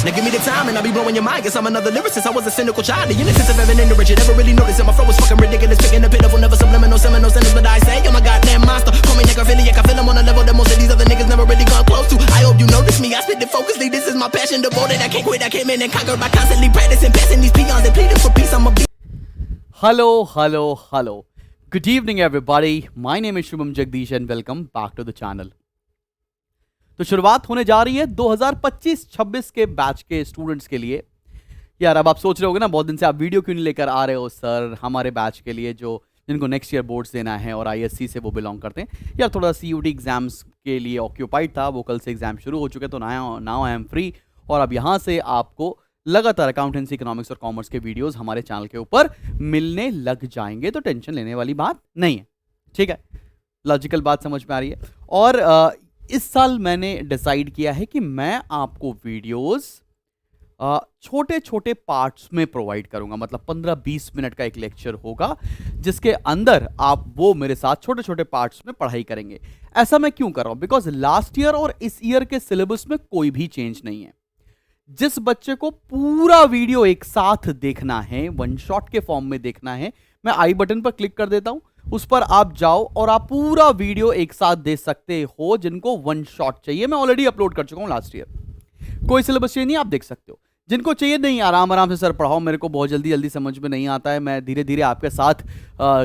Now give me the time and I'll be blowing your mind. Guess I'm another lyricist. I was a cynical child. The innocence of Evan and the rich. You never really noticed that my flow was fucking ridiculous. Picking the pitiful, never subliminal, seminal sentence. But I say, I'm a goddamn monster. Call me necrophiliac. I feel I'm on a level that most of these other niggas never really gone close to. I hope you notice me. I spit it focusly. This is my passion, devoted. I can't quit. I came in and conquered by constantly practicing, passing these peons and pleading for peace. I'm a Hello. Good evening everybody. My name is Shubham Jagdish and welcome back to the channel. तो शुरुआत होने जा रही है 2025-26 के batch के students के लिए। यार अब आप सोच रहे होगे ना बहुत दिन से आप वीडियो क्यों नहीं लेकर आ रहे हो सर हमारे बैच के लिए जो जिनको नेक्स्ट ईयर बोर्ड्स देना है और आईएससी से वो बिलोंग करते हैं। यार थोड़ा सीयूटी एग्जाम्स के लिए ऑक्यूपाइड था, वो कल से एग्जाम शुरू हो चुके, तो नाउ आई एम फ्री और अब यहाँ से आपको लगातार अकाउंटेंसी, इकोनॉमिक्स और कॉमर्स के वीडियोस हमारे चैनल के ऊपर मिलने लग जाएंगे, तो टेंशन लेने वाली बात नहीं है। ठीक है, लॉजिकल बात समझ में आ रही है। और इस साल मैंने डिसाइड किया है कि मैं आपको वीडियोस छोटे छोटे पार्ट्स में प्रोवाइड करूंगा, मतलब 15-20 मिनट का एक लेक्चर होगा जिसके अंदर आप वो मेरे साथ छोटे छोटे पार्ट्स में पढ़ाई करेंगे। ऐसा मैं क्यों कर रहा हूं? बिकॉज लास्ट ईयर और इस ईयर के सिलेबस में कोई भी चेंज नहीं है। जिस बच्चे को पूरा वीडियो एक साथ देखना है, वन शॉट के फॉर्म में देखना है, मैं आई बटन पर क्लिक कर देता हूं, उस पर आप जाओ और आप पूरा वीडियो एक साथ देख सकते हो। जिनको वन शॉट चाहिए मैं ऑलरेडी अपलोड कर चुका हूं लास्ट ईयर, कोई सिलेबस चाहिए नहीं, आप देख सकते हो। जिनको चाहिए नहीं, आराम से सर पढ़ाओ, मेरे को बहुत जल्दी समझ में नहीं आता है, मैं धीरे धीरे आपके साथ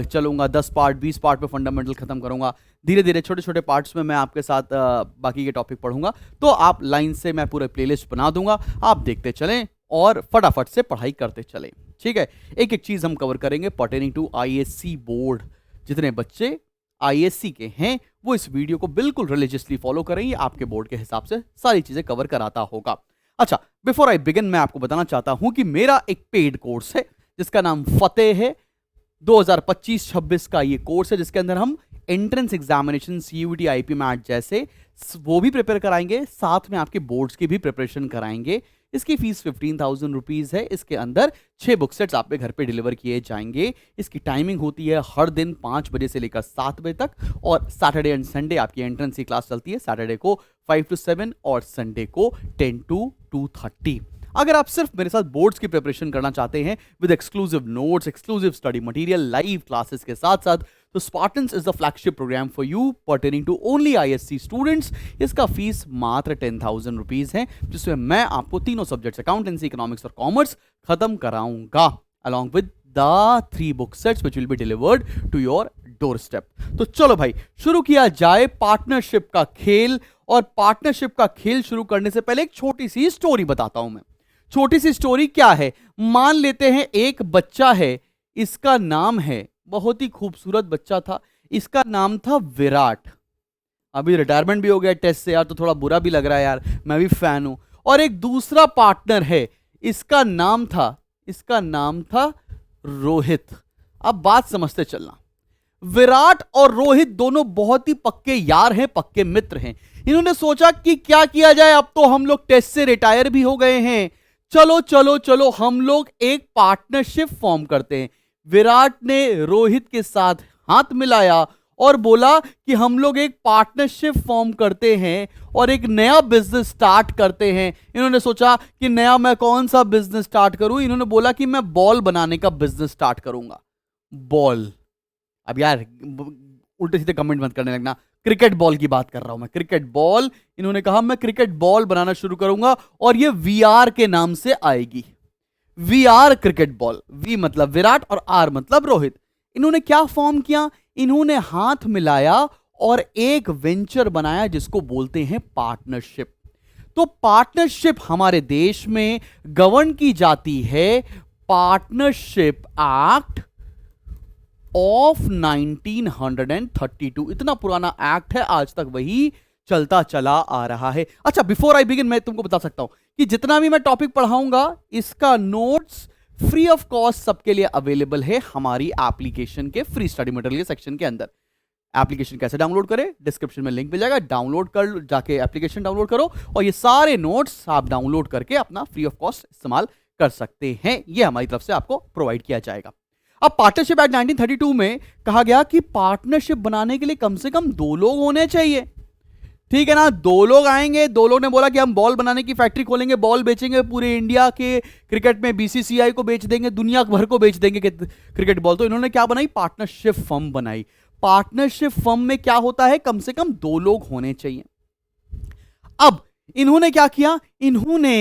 चलूंगा, 10 पार्ट 20 पार्ट पे फंडामेंटल खत्म करूंगा, धीरे धीरे छोटे छोटे पार्ट्स में मैं आपके साथ बाकी के टॉपिक पढ़ूंगा, तो आप लाइन से मैं पूरे प्लेलिस्ट बना दूंगा, आप देखते चलें और फटाफट से पढ़ाई करते चलें। ठीक है, एक एक चीज हम कवर करेंगे पर्टेनिंग टू आईएससी बोर्ड। जितने बच्चे आईएससी के हैं वो इस वीडियो को बिल्कुल रिलीजियसली फॉलो करेंगे, आपके बोर्ड के हिसाब से सारी चीजें कवर कराता होगा। अच्छा, बिफोर आई बिगिन मैं आपको बताना चाहता हूं कि मेरा एक पेड कोर्स है जिसका नाम फतेह है। 2025-26 का ये कोर्स है जिसके अंदर हम entrance examination, CUET, IPMAT जैसे वो भी प्रिपेयर कराएंगे, साथ में आपके बोर्ड्स की भी प्रिपरेशन कराएंगे। इसकी फीस 15,000 रुपीज है। इसके अंदर 6 बुक सेट्स आपके घर पे डिलीवर किए जाएंगे। इसकी टाइमिंग होती है हर दिन 5 बजे से लेकर 7 बजे तक, और सैटरडे एंड संडे आपकी एंट्रेंस की क्लास चलती है। सैटरडे को 5 to 7 और संडे को 10 to 2:30। अगर आप सिर्फ मेरे साथ बोर्ड्स की प्रिपरेशन करना चाहते हैं with exclusive notes, exclusive study material, live classes के साथ साथ, तो Spartans is the flagship programme for you pertaining to only ISC students. इसका फीस मात्र 10,000 रुपीज है, जिसमें मैं आपको तीनों सब्जेक्ट्स अकाउंटेंसी, इकोनॉमिक्स और कॉमर्स खत्म कराऊंगा, along with the 3 book sets which will be delivered to your doorstep. तो चलो भाई शुरू किया जाए पार्टनरशिप का खेल। और पार्टनरशिप का खेल शुरू करने से पहले एक छोटी सी स्टोरी बताता हूं मैं। छोटी सी स्टोरी क्या है, मान लेते हैं एक बच्चा है, इसका नाम है, बहुत ही खूबसूरत बच्चा था, इसका नाम था विराट। अभी रिटायरमेंट भी हो गया टेस्ट से यार, तो थोड़ा बुरा भी लग रहा है यार, मैं भी फैन हूं। और एक दूसरा पार्टनर है, इसका नाम था रोहित। अब बात समझते चलना, विराट और रोहित दोनों बहुत ही पक्के यार हैं, पक्के मित्र हैं। इन्होंने सोचा कि क्या किया जाए, अब तो हम लोग टेस्ट से रिटायर भी हो गए हैं, चलो हम लोग एक पार्टनरशिप फॉर्म करते हैं। विराट ने रोहित के साथ हाथ मिलाया और बोला कि हम लोग एक पार्टनरशिप फॉर्म करते हैं और एक नया बिजनेस स्टार्ट करते हैं। इन्होंने सोचा कि नया मैं कौन सा बिजनेस स्टार्ट करूं। इन्होंने बोला कि मैं बॉल बनाने का बिजनेस स्टार्ट करूंगा। बॉल, अब यार उल्टे सीधे कमेंट मत करने लगना, क्रिकेट बॉल की बात कर रहा हूं मैं, क्रिकेट बॉल। इन्होंने कहा मैं क्रिकेट बॉल बनाना शुरू करूंगा और ये वीआर के नाम से आएगी, वीआर क्रिकेट बॉल। वी मतलब विराट और आर मतलब रोहित। इन्होंने क्या फॉर्म किया, इन्होंने हाथ मिलाया और एक वेंचर बनाया जिसको बोलते हैं पार्टनरशिप। तो पार्टनरशिप हमारे देश में गवर्न की जाती है पार्टनरशिप एक्ट ऑफ 1932। इतना पुराना एक्ट है, आज तक वही चलता चला आ रहा है। अच्छा, बिफोर आई बिगिन मैं तुमको बता सकता हूं कि जितना भी मैं टॉपिक पढ़ाऊंगा इसका नोट्स फ्री ऑफ कॉस्ट सबके लिए अवेलेबल है हमारी एप्लीकेशन के फ्री स्टडी मटेरियल सेक्शन के अंदर। एप्लीकेशन कैसे डाउनलोड करें, डिस्क्रिप्शन में लिंक मिल जाएगा, डाउनलोड कर, जाके एप्लीकेशन डाउनलोड करो और ये सारे नोट्स आप डाउनलोड करके अपना फ्री ऑफ कॉस्ट इस्तेमाल कर सकते हैं। ये हमारी तरफ से आपको प्रोवाइड किया जाएगा। अब पार्टनरशिप एक्ट 1932 में कहा गया कि पार्टनरशिप बनाने के लिए कम से कम 2 लोग होने चाहिए। ठीक है ना। दो लोग आएंगे, दो लोग ने बोला कि हम बॉल बनाने की फैक्ट्री खोलेंगे, बॉल बेचेंगे पूरे इंडिया के क्रिकेट में, बीसीसीआई को बेच देंगे, दुनिया भर को बेच देंगे क्रिकेट बॉल। तो इन्होंने क्या बनाई, पार्टनरशिप फर्म बनाई। पार्टनरशिप फर्म में क्या होता है, कम से कम दो लोग होने चाहिए। अब इन्होंने क्या किया, इन्होंने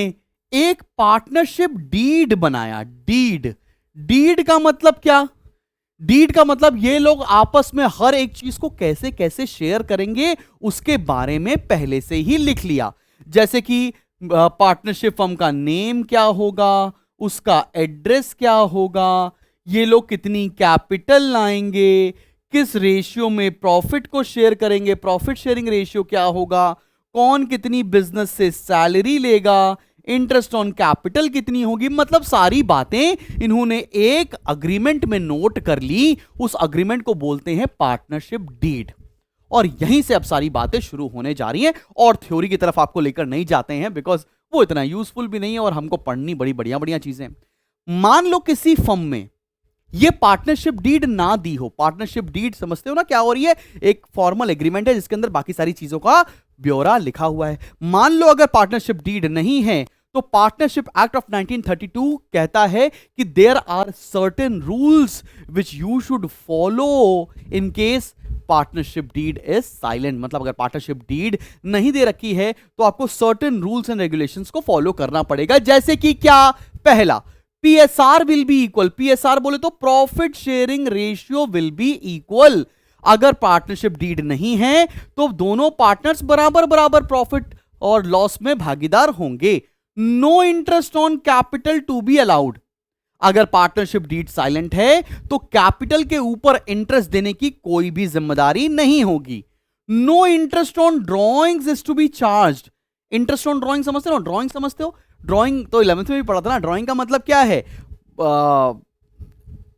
एक पार्टनरशिप डीड बनाया। डीड, डीड का मतलब क्या, डीड का मतलब ये लोग आपस में हर एक चीज को कैसे कैसे शेयर करेंगे उसके बारे में पहले से ही लिख लिया। जैसे कि पार्टनरशिप फर्म का नेम क्या होगा, उसका एड्रेस क्या होगा, ये लोग कितनी कैपिटल लाएंगे, किस रेशियो में प्रॉफिट को शेयर करेंगे, प्रॉफिट शेयरिंग रेशियो क्या होगा, कौन कितनी बिजनेस से सैलरी लेगा, इंटरेस्ट ऑन कैपिटल कितनी होगी। मतलब सारी बातें इन्होंने एक अग्रीमेंट में नोट कर ली। उस अग्रीमेंट को बोलते हैं पार्टनरशिप डीड। और यहीं से अब सारी बातें शुरू होने जा रही हैं, और थ्योरी की तरफ आपको लेकर नहीं जाते हैं बिकॉज वो इतना यूजफुल भी नहीं है और हमको पढ़नी बड़ी बढ़िया बढ़िया चीजें। मान लो किसी फर्म में ये पार्टनरशिप डीड ना दी हो। पार्टनरशिप डीड समझते हो ना क्या हो रही है, एक फॉर्मल एग्रीमेंट है जिसके अंदर बाकी सारी चीजों का ब्यौरा लिखा हुआ है। मान लो अगर पार्टनरशिप डीड नहीं है तो पार्टनरशिप एक्ट ऑफ 1932 कहता है कि there are certain rules which you should follow in case partnership deed is silent. मतलब अगर पार्टनरशिप डीड नहीं दे रखी है तो आपको सर्टेन रूल्स एंड रेगुलेशंस को फॉलो करना पड़ेगा। जैसे कि क्या, पहला, PSR will be equal. PSR बोले तो profit sharing ratio will be equal. अगर पार्टनरशिप डीड नहीं है तो दोनों पार्टनर्स बराबर बराबर प्रॉफिट और लॉस में भागीदार होंगे। No interest on capital to be allowed. अगर पार्टनरशिप डीड साइलेंट है तो कैपिटल के ऊपर इंटरेस्ट देने की कोई भी जिम्मेदारी नहीं होगी। No interest on drawings is to be charged. Interest on drawing समझते हो, ड्रॉइंग समझते हो, ड्रॉइंग तो 11th में भी पढ़ा था ना। ड्रॉइंग का मतलब क्या है,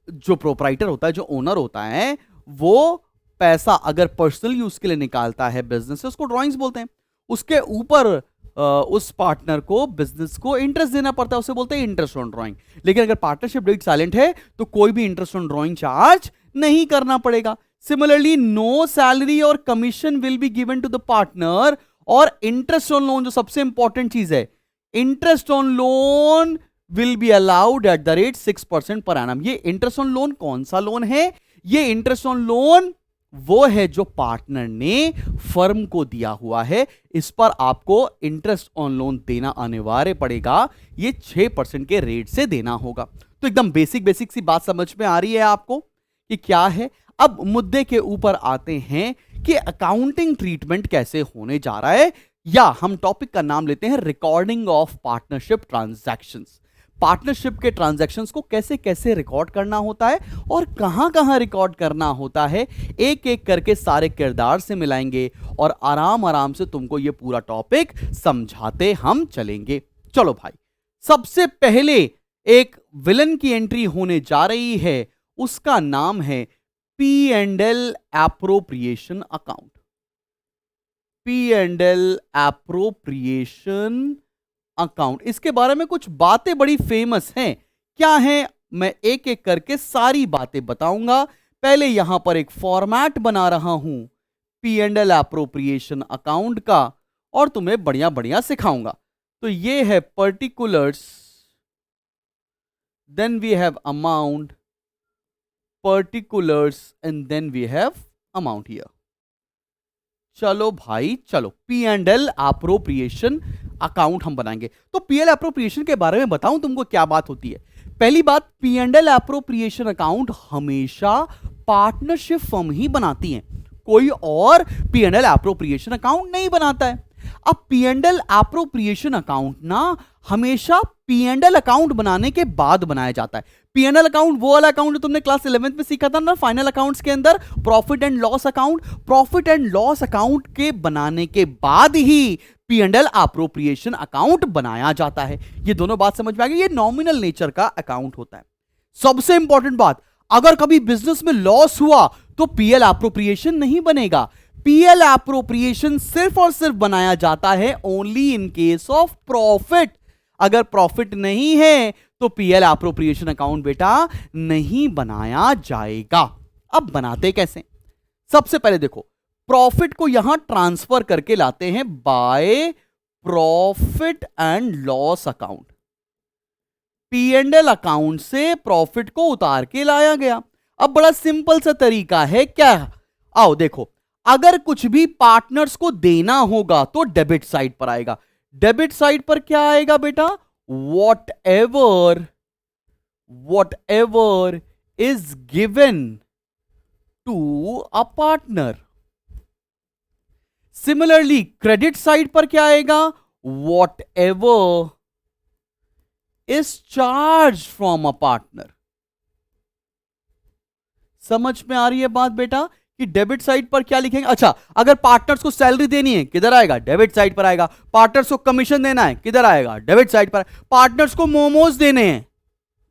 जो प्रोप्राइटर होता है, जो ओनर होता है, वो पैसा अगर पर्सनल यूज के लिए निकालता है बिजनेस से, उसको ड्रॉइंग्स बोलते हैं। उसके ऊपर उस पार्टनर को, बिजनेस को इंटरेस्ट देना पड़ता है, उसे बोलते हैं इंटरेस्ट ऑन ड्रॉइंग। लेकिन अगर पार्टनरशिप डीड साइलेंट है तो कोई भी इंटरेस्ट ऑन ड्रॉइंग चार्ज नहीं करना पड़ेगा। सिमिलरली नो सैलरी और commission will be given to the partner. और इंटरेस्ट ऑन लोन जो सबसे इंपॉर्टेंट चीज है, interest on loan will be allowed at the rate 6% per annum. ये इंटरेस्ट ऑन लोन कौन सा लोन है, ये इंटरेस्ट ऑन लोन वो है जो पार्टनर ने फर्म को दिया हुआ है। इस पर आपको इंटरेस्ट ऑन लोन देना अनिवार्य पड़ेगा। ये 6% के रेट से देना होगा। तो एकदम बेसिक बेसिक सी बात समझ में आ रही है आपको कि क्या है। अब मुद्दे के ऊपर आते हैं कि अकाउंटिंग ट्रीटमेंट कैसे होने जा रहा है, या हम टॉपिक का नाम लेते हैं recording of partnership transactions. Partnership के ट्रांजैक्शंस को कैसे कैसे रिकॉर्ड करना होता है और कहां कहां रिकॉर्ड करना होता है, एक एक करके सारे किरदार से मिलाएंगे और आराम आराम से तुमको यह पूरा टॉपिक समझाते हम चलेंगे। चलो भाई, सबसे पहले एक विलन की एंट्री होने जा रही है, उसका नाम है P&L appropriation account. P&L appropriation account, इसके बारे में कुछ बातें बड़ी फेमस हैं। क्या है, मैं एक एक करके सारी बातें बताऊंगा। पहले यहां पर एक फॉर्मेट बना रहा हूं P&L एप्रोप्रिएशन अकाउंट का, और तुम्हें बढ़िया बढ़िया सिखाऊंगा। तो ये है particulars, then we have amount, particulars, and then we have amount here. चलो भाई चलो, P&L एप्रोप्रिएशन अकाउंट हम बनाएंगे। तो P&L एप्रोप्रिएशन के बारे में बताऊं तुमको क्या बात होती है। पहली बात, P&L एप्रोप्रिएशन अकाउंट हमेशा पार्टनरशिप फर्म ही बनाती हैं, कोई और P&L एप्रोप्रिएशन अकाउंट नहीं बनाता है। अब P&L एप्रोप्रिएशन अकाउंट ना हमेशा P&L अकाउंट बनाने के बाद बनाया जाता है। P&L अकाउंट वो वाला अकाउंट जो तुमने क्लास 11th में सीखा था ना, फाइनल अकाउंट्स के अंदर, profit and loss account. Profit and loss account के बनाने के बाद ही P&L एप्रोप्रिएशन अकाउंट बनाया जाता है। ये दोनों बात समझ में आ गई। ये नॉमिनल नेचर का अकाउंट होता है। सबसे इंपॉर्टेंट बात, अगर कभी बिजनेस में लॉस हुआ तो P&L एप्रोप्रिएशन नहीं बनेगा। P&L एप्रोप्रिएशन सिर्फ और सिर्फ बनाया जाता है only in case of profit. अगर प्रॉफिट नहीं है तो P&L एप्रोप्रिएशन अकाउंट बेटा नहीं बनाया जाएगा। अब बनाते कैसे, सबसे पहले देखो, प्रॉफिट को यहां ट्रांसफर करके लाते हैं by profit and loss account. P&L account से प्रॉफिट को उतार के लाया गया। अब बड़ा सिंपल सा तरीका है, क्या? आओ देखो, अगर कुछ भी पार्टनर्स को देना होगा तो डेबिट साइड पर आएगा। डेबिट साइड पर क्या आएगा बेटा? Whatever is given to a partner. Similarly credit side पर क्या आएगा? Whatever is charge from a partner. समझ में आ रही है बात बेटा कि डेबिट साइड पर क्या लिखेंगे? अच्छा, अगर पार्टनर्स को सैलरी देनी है किधर आएगा? डेबिट साइड पर आएगा। पार्टनर्स को कमीशन देना है किधर आएगा? डेबिट साइड पर। पार्टनर्स को मोमोज देने हैं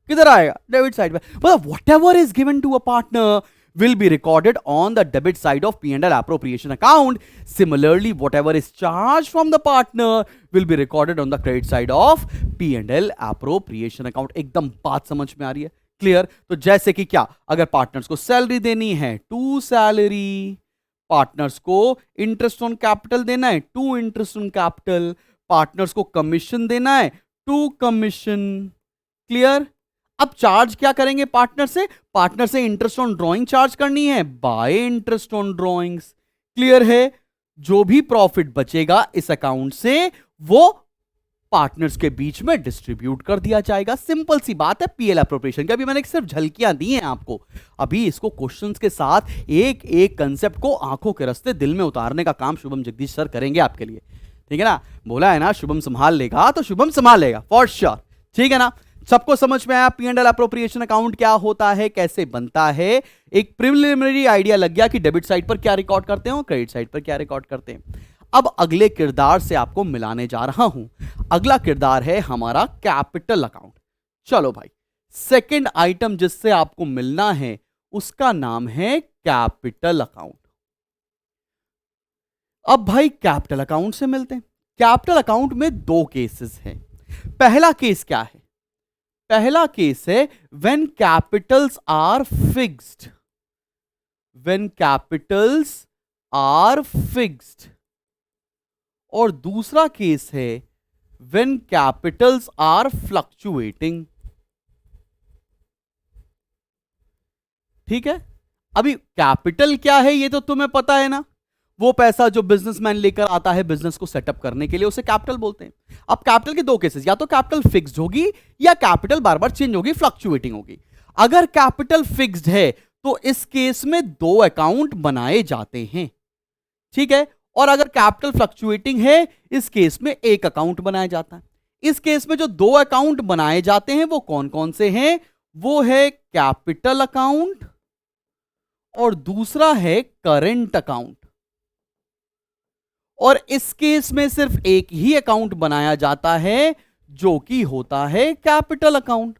किधर आएगा? डेबिट साइड पर। मतलब whatever is given to a partner will be recorded on the debit side of P&L appropriation account. Similarly, whatever is charged from the partner will be recorded on the credit side of P&L appropriation account. एकदम बात समझ में आ रही है? Clear? तो जैसे कि क्या, अगर पार्टनर्स को सैलरी देनी है टू सैलरी, पार्टनर्स को इंटरेस्ट ऑन कैपिटल देना है to interest on capital, partners को कमीशन देना है टू कमीशन। क्लियर? अब चार्ज क्या करेंगे पार्टनर से? पार्टनर से इंटरेस्ट ऑन ड्रॉइंग चार्ज करनी है bye interest on drawings. Clear है? जो भी प्रॉफिट बचेगा इस अकाउंट से वो पार्टनर्स के बीच में डिस्ट्रीब्यूट कर दिया जाएगा। सिंपल सी बात है पीएल एप्रोप्रिएशन की। अभी मैंने सिर्फ झलकियां दी हैं आपको, अभी इसको क्वेश्चंस के साथ एक एक कंसेप्ट को आंखों के रास्ते दिल में उतारने का काम शुभम जगदीश सर करेंगे आपके लिए। ठीक है ना? बोला है ना शुभम संभाल लेगा तो शुभम संभाल लेगा फॉर श्योर। ठीक है ना? सबको समझ में आया P&L एप्रोप्रिएशन अकाउंट क्या होता है, कैसे बनता है? एक प्रिलिमिनरी आइडिया लग गया कि डेबिट साइड पर क्या रिकॉर्ड करते हैं, क्रेडिट साइड पर क्या रिकॉर्ड करते हैं। अब अगले किरदार से आपको मिलाने जा रहा हूं। अगला किरदार है हमारा कैपिटल अकाउंट। चलो भाई, सेकंड आइटम जिससे आपको मिलना है उसका नाम है कैपिटल अकाउंट। अब भाई कैपिटल अकाउंट से मिलते हैं। कैपिटल अकाउंट में दो केसेस हैं। पहला केस क्या है? पहला केस है when capitals are fixed. When capitals are fixed. और दूसरा केस है व्हेन कैपिटल्स आर फ्लक्चुएटिंग। ठीक है? अभी कैपिटल क्या है ये तो तुम्हें पता है ना, वो पैसा जो बिजनेसमैन लेकर आता है बिजनेस को सेटअप करने के लिए, उसे कैपिटल बोलते हैं। अब कैपिटल के दो केसेस, या तो कैपिटल फिक्स्ड होगी या कैपिटल बार बार चेंज होगी, फ्लक्चुएटिंग होगी। अगर कैपिटल फिक्स्ड है तो इस केस में दो अकाउंट बनाए जाते हैं। ठीक है? और अगर कैपिटल फ्लक्चुएटिंग है इस केस में एक अकाउंट बनाया जाता है। इस केस में जो दो अकाउंट बनाए जाते हैं वो कौन कौन से हैं? वो है कैपिटल अकाउंट और दूसरा है करेंट अकाउंट। और इस केस में सिर्फ एक ही अकाउंट बनाया जाता है जो कि होता है कैपिटल अकाउंट।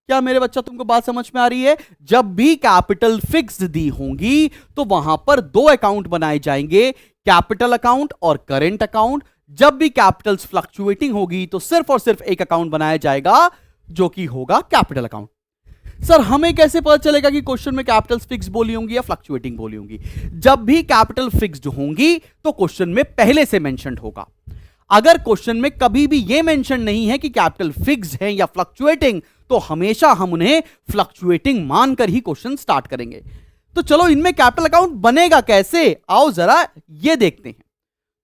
क्या मेरे बच्चा तुमको बात समझ में आ रही है? जब भी कैपिटल फिक्स्ड दी होंगी तो वहां पर दो अकाउंट बनाए जाएंगे, कैपिटल अकाउंट और करेंट अकाउंट। जब भी कैपिटल्स फ्लक्चुएटिंग होगी तो सिर्फ और सिर्फ एक अकाउंट बनाया जाएगा जो कि होगा कैपिटल अकाउंट। सर हमें कैसे पता चलेगा कि क्वेश्चन में कैपिटल्स फिक्स बोली होंगी या फ्लक्चुएटिंग बोली होंगी? जब भी कैपिटल फिक्स्ड होंगी तो क्वेश्चन में पहले से मेंशन्ड होगा। अगर क्वेश्चन में कभी भी यह मेंशन नहीं है कि कैपिटल फिक्स्ड है या फ्लक्चुएटिंग, तो हमेशा हम उन्हें फ्लक्चुएटिंग मानकर ही क्वेश्चन स्टार्ट करेंगे। तो चलो इनमें कैपिटल अकाउंट बनेगा कैसे, आओ जरा ये देखते हैं।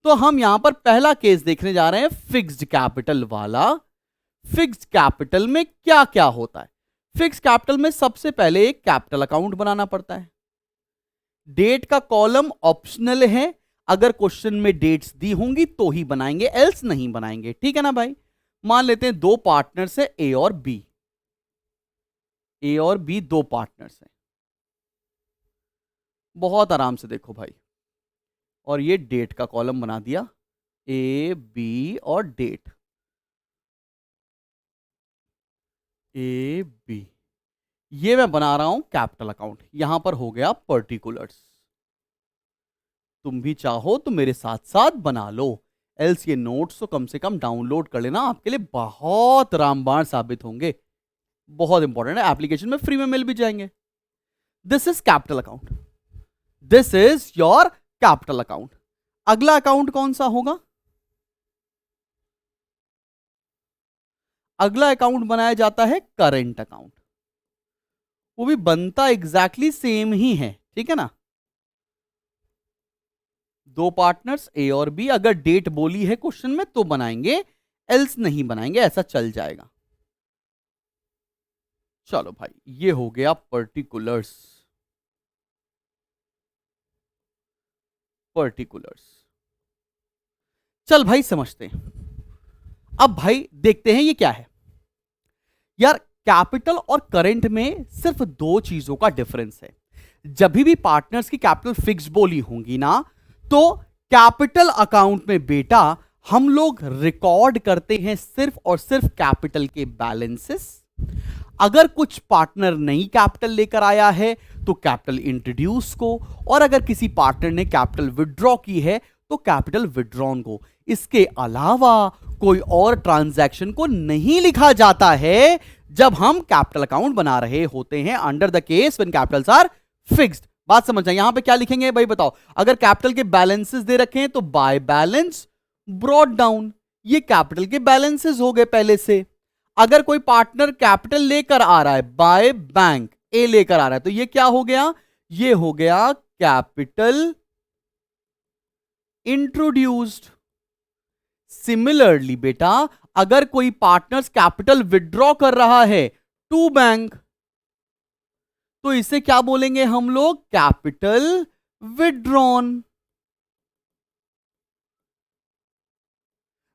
तो हम यहां पर पहला केस देखने जा रहे हैं, फिक्स्ड कैपिटल वाला। फिक्स्ड कैपिटल में क्या क्या होता है? फिक्स कैपिटल में सबसे पहले एक कैपिटल अकाउंट बनाना पड़ता है। डेट का कॉलम ऑप्शनल है, अगर क्वेश्चन में डेट्स दी होंगी तो ही बनाएंगे, एल्स नहीं बनाएंगे। ठीक है ना भाई? मान लेते हैं दो पार्टनर्स है ए और बी। ए और बी दो पार्टनर्स हैं। बहुत आराम से देखो भाई, और ये डेट का कॉलम बना दिया, ए बी और डेट, ए बी। ये मैं बना रहा हूं कैपिटल अकाउंट। यहां पर हो गया पर्टिकुलर्स। तुम भी चाहो तो मेरे साथ साथ बना लो, एल्स ये नोट्स तो कम से कम डाउनलोड कर लेना, आपके लिए बहुत रामबाण साबित होंगे। बहुत इंपॉर्टेंट है, एप्लीकेशन में फ्री में मिल भी जाएंगे। This is capital account. This is your capital account. अगला अकाउंट कौन सा होगा? अगला अकाउंट बनाया जाता है करेंट अकाउंट। वो भी बनता एग्जैक्टली सेम ही है, ठीक है ना। दो पार्टनर्स ए और बी, अगर डेट बोली है क्वेश्चन में तो बनाएंगे, एल्स नहीं बनाएंगे, ऐसा चल जाएगा। चलो भाई, ये हो गया पर्टिकुलर्स। चल भाई समझते हैं। अब भाई देखते हैं ये क्या है यार। कैपिटल और करंट में सिर्फ दो चीजों का डिफरेंस है। जब भी पार्टनर्स की कैपिटल फिक्स बोली होंगी ना, तो कैपिटल अकाउंट में बेटा हम लोग रिकॉर्ड करते हैं सिर्फ और सिर्फ कैपिटल के बैलेंसेस। अगर कुछ पार्टनर नई कैपिटल लेकर आया है तो कैपिटल इंट्रोड्यूस को, और अगर किसी पार्टनर ने कैपिटल विड्रॉ की है तो कैपिटल विड्रॉन को। इसके अलावा कोई और ट्रांजैक्शन को नहीं लिखा जाता है जब हम कैपिटल अकाउंट बना रहे होते हैं, under the case when capitals are fixed. बात समझ जाए, यहां पे क्या लिखेंगे भाई बताओ। अगर कैपिटल के बैलेंसेस दे रखे हैं तो बाय बैलेंस ब्रॉट डाउन, ये कैपिटल के बैलेंसेस हो गए पहले से। अगर कोई पार्टनर कैपिटल लेकर आ रहा है, बाय बैंक ए लेकर आ रहा है, तो ये क्या हो गया? ये हो गया कैपिटल इंट्रोड्यूस्ड। सिमिलरली बेटा, अगर कोई पार्टनर्स कैपिटल विड्रॉ कर रहा है टू बैंक, तो इसे क्या बोलेंगे हम लोग? Capital withdrawn.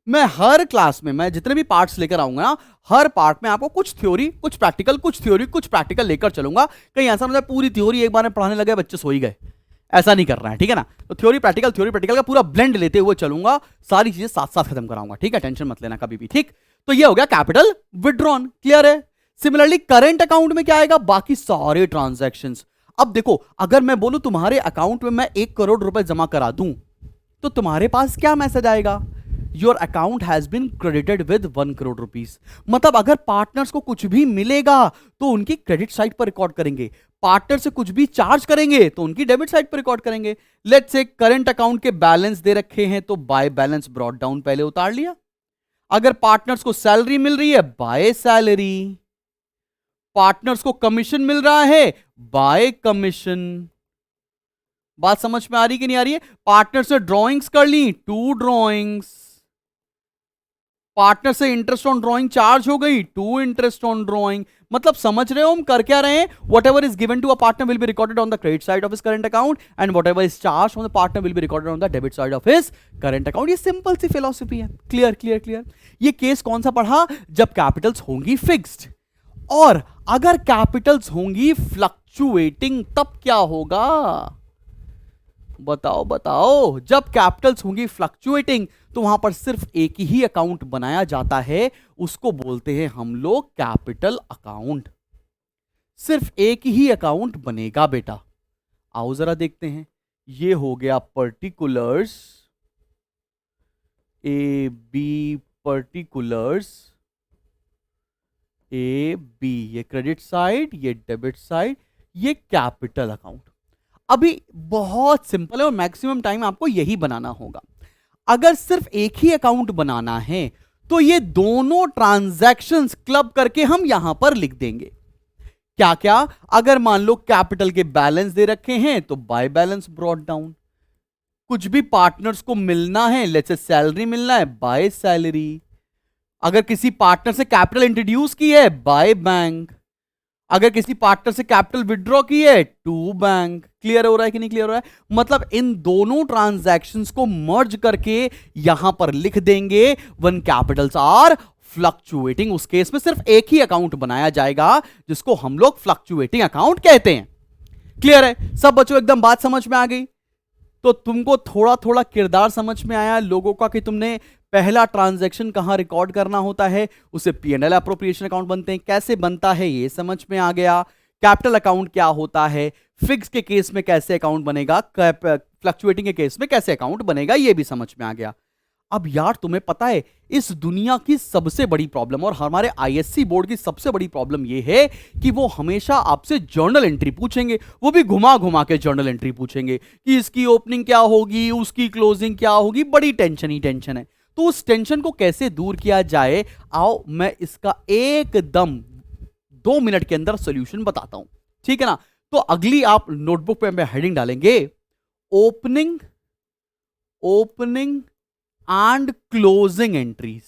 मैं हर क्लास में, मैं जितने भी पार्ट्स लेकर आऊंगा ना, हर पार्ट में आपको कुछ थ्योरी, कुछ प्रैक्टिकल, कुछ थ्योरी, कुछ प्रैक्टिकल लेकर चलूंगा। कहीं ऐसा मतलब पूरी थ्योरी एक बार में पढ़ाने लगे बच्चे सो ही गए, ऐसा नहीं करना है, ठीक है ना। तो थ्योरी प्रैक्टिकल का पूरा ब्लेंड लेते हुए चलूंगा, सारी चीजें साथ साथ खत्म कराऊंगा, ठीक है। टेंशन मत लेना कभी भी, ठीक। तो ये हो गया कैपिटल विड्रॉन, क्लियर है। सिमिलरली करंट अकाउंट में क्या आएगा? बाकी सारे ट्रांजैक्शंस। अब देखो, अगर मैं बोलूं तुम्हारे अकाउंट में मैं 1 करोड़ रुपए जमा करा दूं, तो तुम्हारे पास क्या मैसेज आएगा? Your account has been credited with 1 crore rupees. मतलब अगर पार्टनर्स को कुछ भी मिलेगा तो उनकी क्रेडिट साइड पर रिकॉर्ड करेंगे, पार्टनर से कुछ भी चार्ज करेंगे तो उनकी डेबिट साइड पर रिकॉर्ड करेंगे। लेट्स से करंट अकाउंट के बैलेंस दे रखे हैं तो बाय बैलेंस ब्रॉट डाउन पहले उतार लिया। अगर पार्टनर्स को सैलरी मिल रही है, बाय सैलरी। पार्टनर्स को कमीशन मिल रहा है, बाय कमीशन। बात समझ में आ रही कि नहीं आ रही है? पार्टनर ने ड्रॉइंग्स कर ली, टू ड्रॉइंग्स। पार्टनर से इंटरेस्ट ऑन ड्रॉइंग चार्ज हो गई, टू इंटरेस्ट ऑन ड्रॉइंग। मतलब समझ रहे हो हम कर क्या रहे हैं? Whatever is given to a partner will be recorded on the credit side of his current account, and whatever is charge on the partner will be recorded on the debit side of his current account. ये simple सी philosophy है। Clear clear clear. ये case कौन सा पढ़ा? जब Capitals होंगी fixed, और अगर कैपिटल्स होंगी फ्लक्चुएटिंग, तब क्या होगा? बताओ बताओ। जब कैपिटल्स होंगी फ्लक्चुएटिंग तो वहां पर सिर्फ एक ही अकाउंट बनाया जाता है, उसको बोलते हैं हम लोग कैपिटल अकाउंट। सिर्फ एक ही अकाउंट बनेगा बेटा। आओ जरा देखते हैं। ये हो गया particulars A B, particulars A B, ये क्रेडिट साइड, ये डेबिट साइड, ये कैपिटल अकाउंट। अभी बहुत सिंपल है और मैक्सिमम टाइम आपको यही बनाना होगा। अगर सिर्फ एक ही अकाउंट बनाना है तो ये दोनों ट्रांजैक्शंस क्लब करके हम यहां पर लिख देंगे। क्या क्या? अगर मान लो कैपिटल के बैलेंस दे रखे हैं तो बाय बैलेंस ब्रॉट डाउन। कुछ भी पार्टनर्स को मिलना है, लेट्स से सैलरी मिलना है, बाय सैलरी। अगर किसी पार्टनर से कैपिटल इंट्रोड्यूस की है, बाय बैंक। अगर किसी पार्टनर से कैपिटल विड्रॉ की है, टू बैंक। क्लियर हो रहा है कि नहीं क्लियर हो रहा है? मतलब इन दोनों ट्रांजैक्शंस को मर्ज करके यहां पर लिख देंगे व्हेन कैपिटल्स आर फ्लक्चुएटिंग। उस केस में सिर्फ एक ही अकाउंट बनाया जाएगा जिसको हम लोग फ्लक्चुएटिंग अकाउंट कहते हैं। क्लियर है सब बच्चों? एकदम बात समझ में आ गई? तो तुमको थोड़ा थोड़ा किरदार समझ में आया लोगों का कि तुमने पहला ट्रांजैक्शन कहां रिकॉर्ड करना होता है, उसे P&L एप्रोप्रिएशन अकाउंट बनते हैं, कैसे बनता है ये समझ में आ गया। कैपिटल अकाउंट क्या होता है, फिक्स के केस में कैसे अकाउंट बनेगा, फ्लक्चुएटिंग के केस में कैसे अकाउंट बनेगा, ये भी समझ में आ गया। अब यार तुम्हें पता है इस दुनिया की सबसे बड़ी प्रॉब्लम और हमारे आईएससी बोर्ड की सबसे बड़ी प्रॉब्लम यह है कि वो हमेशा आपसे जर्नल एंट्री पूछेंगे, वो भी घुमा घुमा के जर्नल एंट्री पूछेंगे कि इसकी ओपनिंग क्या होगी, उसकी क्लोजिंग क्या होगी। बड़ी टेंशन ही टेंशन है। तो उस टेंशन को कैसे दूर किया जाए, आओ मैं इसका एकदम 2 मिनट के अंदर सॉल्यूशन बताता हूं, ठीक है ना। तो अगली आप नोटबुक पे मैं हेडिंग डालेंगे, opening and closing entries.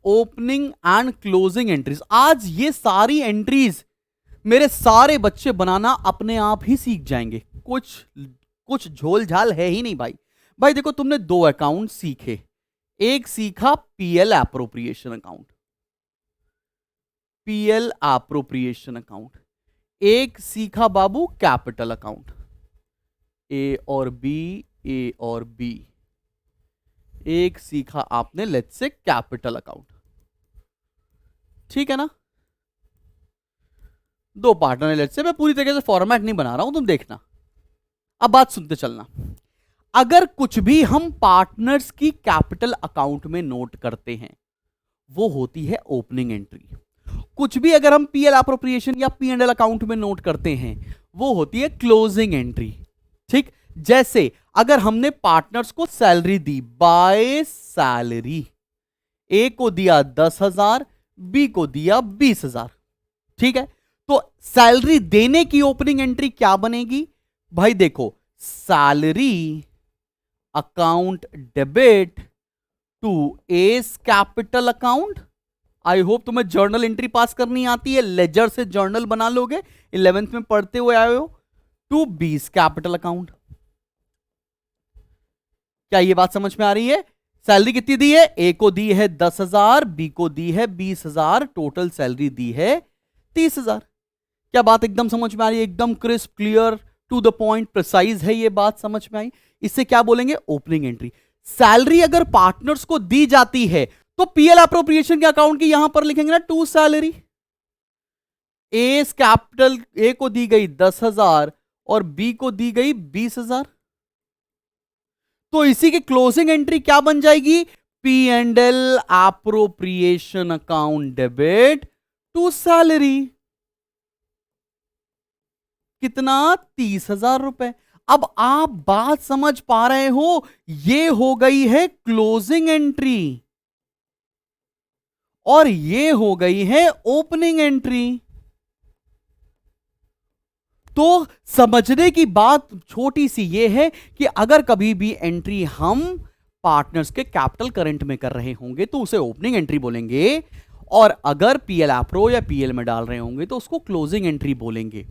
Opening and closing entries, आज ये सारी एंट्रीज मेरे सारे बच्चे बनाना अपने आप ही सीख जाएंगे। कुछ झोल झाल है ही नहीं भाई देखो, तुमने 2 अकाउंट सीखे। एक सीखा पीएल एप्रोप्रिएशन अकाउंट, एक सीखा बाबू कैपिटल अकाउंट, ए और बी। एक सीखा आपने लेट्स से कैपिटल अकाउंट, ठीक है ना। 2 पार्टनर है लेट्स से, मैं पूरी तरीके से फॉर्मेट नहीं बना रहा हूं, तुम देखना। अब बात सुनते चलना। अगर कुछ भी हम पार्टनर्स की कैपिटल अकाउंट में नोट करते हैं वो होती है ओपनिंग एंट्री। कुछ भी अगर हम पीएल एप्रोप्रिएशन या पी&एल अकाउंट में नोट करते हैं वो होती है क्लोजिंग एंट्री, ठीक। जैसे अगर हमने पार्टनर्स को सैलरी दी, बाय सैलरी, ए को दिया 10,000, बी को दिया 20,000, ठीक है। तो सैलरी देने की ओपनिंग एंट्री क्या बनेगी भाई, देखो salary account debit to S capital account. I hope तुम्हें जर्नल एंट्री पास करनी आती है, लेजर से जर्नल बना लोगे, 11th में पढ़ते हुए आए हो। टू बीस कैपिटल अकाउंट। क्या ये बात समझ में आ रही है? सैलरी कितनी दी है, ए को दी है 10,000, बी को दी है 20,000, टोटल सैलरी दी है 30,000। क्या बात एकदम समझ में आ रही है? एकदम crisp, clear, to the point, precise है ये बात, समझ में आई। इससे क्या बोलेंगे, ओपनिंग एंट्री। सैलरी अगर पार्टनर्स को दी जाती है तो पीएल एप्रोप्रिएशन के अकाउंट की यहां पर लिखेंगे ना टू सैलरी। ए कैपिटल, ए को दी गई 10,000 और बी को दी गई 20,000, तो इसी की क्लोजिंग एंट्री क्या बन जाएगी, P and L appropriation account debit to salary. कितना, 30,000 रुपए। अब आप बात समझ पा रहे हो, ये हो गई है क्लोजिंग एंट्री और ये हो गई है ओपनिंग एंट्री। तो समझने की बात छोटी सी ये है कि अगर कभी भी एंट्री हम पार्टनर्स के कैपिटल करंट में कर रहे होंगे तो उसे ओपनिंग एंट्री बोलेंगे, और अगर पीएल एप्रो या पीएल में डाल रहे होंगे तो उसको क्लोजिंग एंट्री बोलेंगे।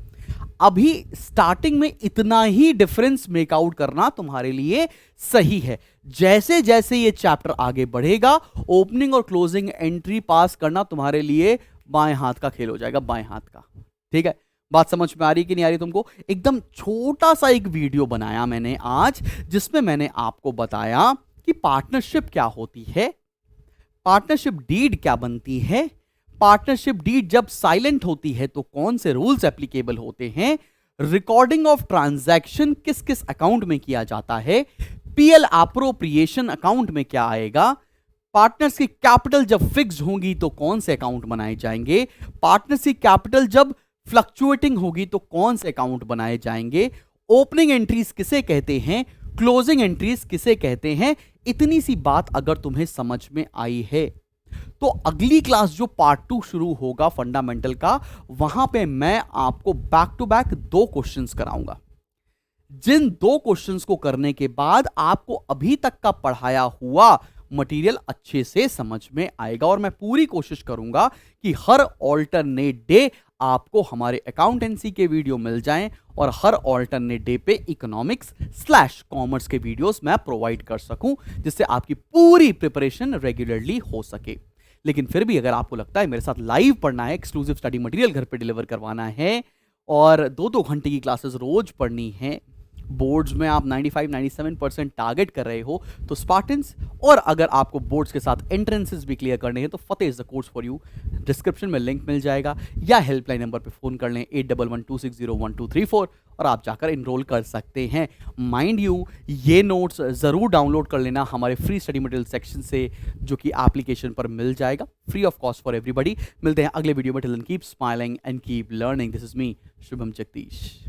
अभी स्टार्टिंग में इतना ही डिफरेंस मेकआउट करना तुम्हारे लिए सही है। जैसे जैसे ये चैप्टर आगे बढ़ेगा, ओपनिंग और क्लोजिंग एंट्री पास करना तुम्हारे लिए बाएं हाथ का खेल हो जाएगा, बाएं हाथ का। ठीक है, बात समझ में आ रही कि नहीं आ रही तुमको? एकदम छोटा सा एक वीडियो बनाया मैंने आज, जिसमें मैंने आपको बताया कि पार्टनरशिप क्या होती है, पार्टनरशिप डीड क्या बनती है, पार्टनरशिप डीड जब साइलेंट होती है तो कौन से रूल्स एप्लीकेबल होते हैं, रिकॉर्डिंग ऑफ ट्रांजैक्शन किस किस अकाउंट में किया जाता है, पीएल एप्रोप्रिएशन अकाउंट में क्या आएगा, पार्टनर्स की कैपिटल जब फिक्स होगी तो कौन से अकाउंट बनाए जाएंगे, पार्टनर्स की कैपिटल जब फ्लक्चुएटिंग होगी तो कौन से अकाउंट बनाए जाएंगे, ओपनिंग एंट्रीज किसे कहते हैं, क्लोजिंग एंट्रीज किसे कहते हैं। इतनी सी बात अगर तुम्हें समझ में आई है तो अगली क्लास जो पार्ट 2 शुरू होगा फंडामेंटल का, वहां पे मैं आपको बैक टू बैक 2 क्वेश्चंस कराऊंगा, जिन 2 क्वेश्चंस को करने के बाद आपको अभी तक का पढ़ाया हुआ मटेरियल अच्छे से समझ में आएगा। और मैं पूरी कोशिश करूंगा कि हर ऑल्टरनेट डे आपको हमारे अकाउंटेंसी के वीडियो मिल जाएं और हर ऑल्टरनेट डे पे इकोनॉमिक्स/कॉमर्स के वीडियोस मैं प्रोवाइड कर सकूं, जिससे आपकी पूरी प्रिपरेशन रेगुलरली हो सके। लेकिन फिर भी अगर आपको लगता है मेरे साथ लाइव पढ़ना है, एक्सक्लूसिव स्टडी मटेरियल घर पे डिलीवर करवाना है और 2-2 घंटे की क्लासेस रोज पढ़नी है, बोर्ड्स में आप 95-97% टारगेट कर रहे हो तो स्पार्टन्स, और अगर आपको बोर्ड्स के साथ एंट्रेंसेस भी क्लियर करने हैं तो Fateh is the course for you. Description में लिंक मिल जाएगा या हेल्पलाइन नंबर पे फ़ोन कर लें 8112601234 और आप जाकर इनरोल कर सकते हैं। माइंड यू, ये नोट्स ज़रूर डाउनलोड कर लेना हमारे फ्री स्टडी मटेरियल सेक्शन से, जो कि एप्लीकेशन पर मिल जाएगा, free of cost for everybody. मिलते हैं अगले वीडियो में। Till then keep smiling and keep learning. This is me Shubham Jagdish.